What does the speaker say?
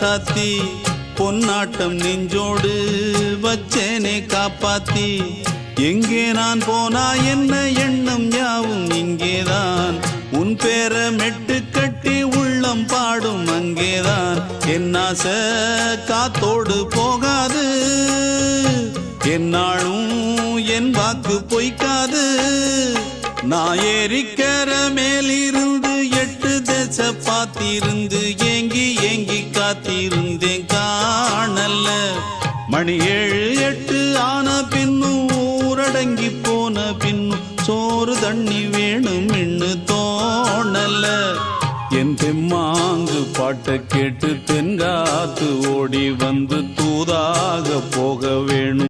ராசாத்தி பொன்னாட்டம் நெஞ்சோடு வச்சேனே காப்பாத்தி எங்கே நான் போனா என்ன எண்ணம் யாவும் இங்கேதான் உன் பேர மெட்டு கட்டி உள்ளம் பாடும் அங்கேதான் என் ஆசை காத்தோடு போகாது என்னாலும் என் வாக்கு பொய்க்காது நான் ஏறிக்கிற மேலிருந்து 8 தேச பார்த்திருந்து ஏங்கி ஏங்கி காத்திருந்தேன் காணல்ல மணி 7 8 ஆன பின்னும் ஊரடங்கி போன பின்னும் சோறு தண்ணி வேணும் இன்னு தோணல என் தெம்மாங்கு பாட்டை கேட்டு தென்காத்து ஓடி வந்து தூதாக போக வேணும்.